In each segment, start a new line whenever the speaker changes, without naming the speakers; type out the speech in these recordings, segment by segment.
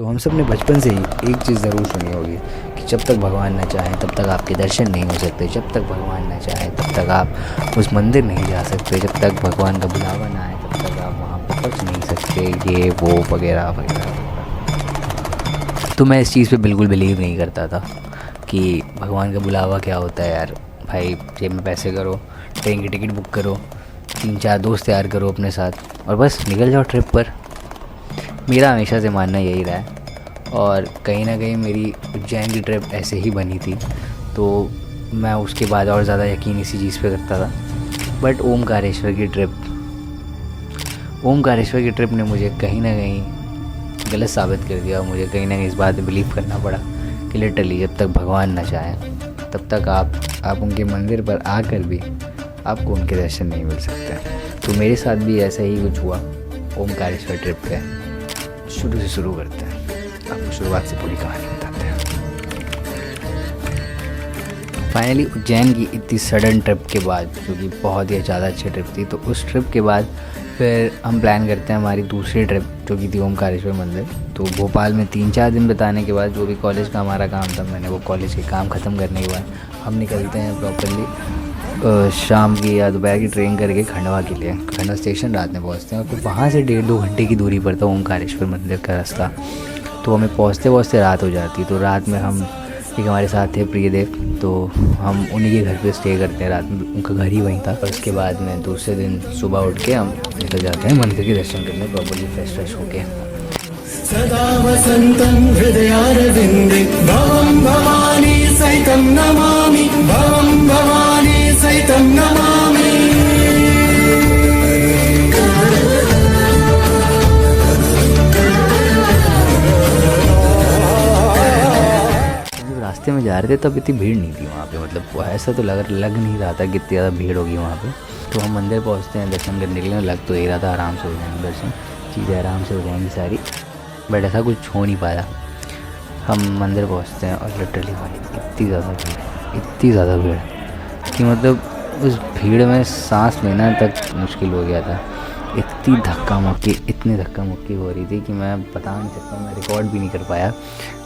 तो हम सब ने बचपन से ही एक चीज़ ज़रूर सुनी होगी कि जब तक भगवान न चाहे तब तक आपके दर्शन नहीं हो सकते, जब तक भगवान न चाहे तब तक आप उस मंदिर नहीं जा सकते, जब तक भगवान का बुलावा ना आए तब तक आप वहाँ पे पहुँच नहीं सकते, ये वो वगैरह वगैरह वगैरह। तो मैं इस चीज़ पे बिल्कुल बिलीव नहीं करता था कि भगवान का बुलावा क्या होता है यार। भाई जेब में पैसे करो, ट्रेन की टिकट बुक करो, 3-4 दोस्त तैयार करो अपने साथ और बस निकल जाओ ट्रिप पर। मेरा हमेशा से मानना यही रहा है और कहीं ना कहीं मेरी उज्जैन की ट्रिप ऐसे ही बनी थी, तो मैं उसके बाद और ज़्यादा यकीन इसी चीज़ पे करता था। बट ओमकारेश्वर की ट्रिप ने मुझे कहीं ना कहीं गलत साबित कर दिया और मुझे कहीं ना कहीं इस बात पे बिलीव करना पड़ा कि लिटरली जब तक भगवान न चाहे तब तक आप उनके मंदिर पर आकर भी आपको उनके दर्शन नहीं मिल सकते। तो मेरे साथ भी ऐसा ही कुछ हुआ ओमकारेश्वर ट्रिप पे। शुरू से शुरू करते हैं, आपको शुरुआत से पूरी कहानी बताते हैं। फाइनली उज्जैन की इतनी सडन ट्रिप के बाद, जो कि बहुत ही ज़्यादा अच्छी ट्रिप थी, तो उस ट्रिप के बाद फिर हम प्लान करते हैं हमारी दूसरी ट्रिप जो कि थी ओमकारेश्वर मंदिर। तो भोपाल में 3-4 दिन बिताने के बाद जो भी कॉलेज का हमारा काम था, मैंने वो कॉलेज के काम ख़त्म करने के बाद हम निकलते हैं प्रॉपरली शाम की या दोपहर की ट्रेन करके खंडवा के लिए। खंडवा स्टेशन रात में पहुंचते हैं और फिर वहाँ से 1.5-2 घंटे की दूरी पर था ओमकारेश्वर मंदिर का रास्ता। तो हमें पहुँचते रात हो जाती। तो रात में हम एक हमारे साथ थे प्रियदेव, तो हम उन्हीं के घर पे स्टे करते हैं रात में, उनका घर ही वहीं था। और उसके बाद में दूसरे दिन सुबह उठ के हम निकल जाते हैं मंदिर के दर्शन करने, प्रॉपरली फ्रेश होके।
सदा वसन्तं हृदयारविन्दे भवं भवानी सहितं नमामि, भवं भवानी सहितं नमामि।
जब रास्ते में जा रहे थे तब इतनी भीड़ नहीं थी वहाँ पे, मतलब वो ऐसा तो लग नहीं रहा था कि इतनी ज़्यादा भीड़ होगी वहाँ पे। तो हम मंदिर पहुँचते हैं दर्शन करने के लिए, लग तो यही रहा था आराम से हो जाएंगे दर्शन, चीज़ें आराम से हो जाएंगी सारी, बट ऐसा कुछ हो नहीं पाया। हम मंदिर पहुंचते हैं और लिटरली भाई इतनी ज़्यादा भीड़ कि मतलब उस भीड़ में सांस लेना तक मुश्किल हो गया था। इतनी धक्का मुक्की हो रही थी कि मैं बता नहीं सकता, मैं रिकॉर्ड भी नहीं कर पाया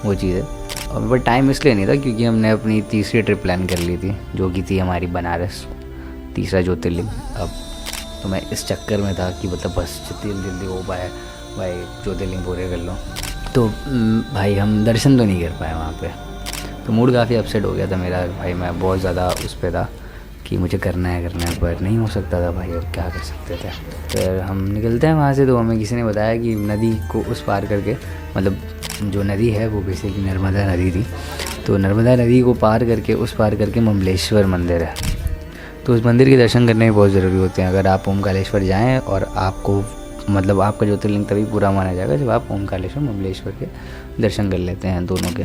वो चीज़ें। और बट टाइम इसलिए नहीं था क्योंकि हमने अपनी तीसरी ट्रिप प्लान कर ली थी जो कि थी हमारी बनारस, तीसरा ज्योतिर्लिंग। अब तो मैं इस चक्कर में था कि मतलब बस जितनी जल्दी हो पाए भाई ज्योतिर्लिंग पूरे कर लो। तो भाई हम दर्शन तो नहीं कर पाए वहाँ पे, तो मूड काफ़ी अपसेट हो गया था मेरा। भाई मैं बहुत ज़्यादा उस पर था कि मुझे करना है पर नहीं हो सकता था भाई, और क्या कर सकते थे। फिर हम निकलते हैं वहाँ से, तो हमें किसी ने बताया कि नदी को उस पार करके, मतलब जो नदी है वो बेसिकली नर्मदा नदी थी, तो नर्मदा नदी को पार करके उस पार करके ममलेश्वर मंदिर है। तो उस मंदिर के दर्शन करने बहुत ज़रूरी होते हैं। अगर आप ओमकारेश्वर जाएँ और आपको मतलब आपका ज्योतिर्लिंग तभी पूरा माना जाएगा जब आप ओमकारेश्वर ममलेश्वर के दर्शन कर लेते हैं दोनों के।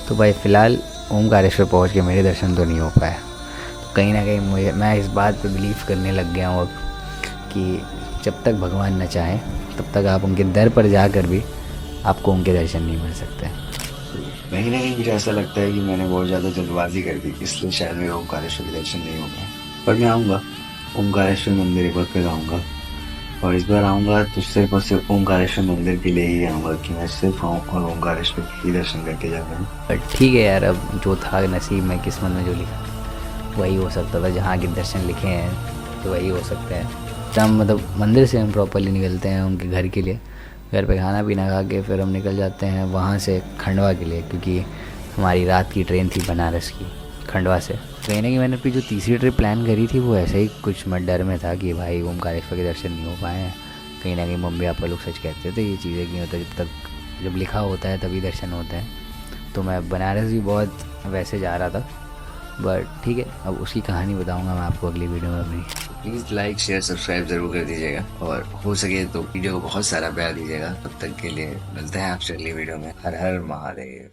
तो भाई फ़िलहाल ओमकारेश्वर पहुंच के मेरे दर्शन तो नहीं हो पाए। तो कहीं ना कहीं मैं इस बात पे बिलीव करने लग गया हूँ अब कि जब तक भगवान न चाहे तब तक आप उनके दर पर जाकर भी आपको उनके दर्शन नहीं मिल सकते।
कहीं ना कहीं मुझे ऐसा लगता है कि मैंने बहुत ज़्यादा जल्दबाजी कर दी, इसलिए शायद मेरे ओमकारेश्वर के दर्शन नहीं हो पाए। पर मैं आऊँगा ओमकारेश्वर मंदिर एक बार फिर आऊँगा, और इस बार आऊँगा तो सिर्फ और सिर्फ ओमकारेश्वर मंदिर के लिए ही आऊँगा कि मैं सिर्फ आऊँ और ओमकारेश्वर के दर्शन करके जाऊँगा।
बट ठीक है यार, अब जो था नसीब में, किस्मत में जो लिखा वही हो सकता था। जहाँ के दर्शन लिखे हैं तो वही हो सकते हैं। तो हम मतलब मंदिर से हम प्रॉपरली निकलते हैं उनके घर के लिए, घर पे खाना पीना खा के फिर हम निकल जाते हैं वहाँ से खंडवा के लिए, क्योंकि हमारी रात की ट्रेन थी बनारस की खंडवा से। कहीं ना कहीं मैंने अपनी जो तीसरी ट्रिप प्लान करी थी वो ऐसे ही कुछ मैं डर में था कि भाई ओमकारेश्वर के दर्शन नहीं हो पाए हैं। कहीं ना कहीं मम्मी पापा लोग सच कहते थे ये चीज़ें कि मतलब जब लिखा होता है तभी दर्शन होते हैं। तो मैं बनारस भी बहुत वैसे जा रहा था, बट ठीक है, अब उसकी कहानी बताऊँगा मैं आपको अगली वीडियो में अपनी।
प्लीज लाइक शेयर सब्सक्राइब जरूर कर दीजिएगा और हो सके तो वीडियो को बहुत सारा प्यार दीजिएगा। तब तक के लिए मिलते हैं आपसे अगली वीडियो में। हर हर महादेव।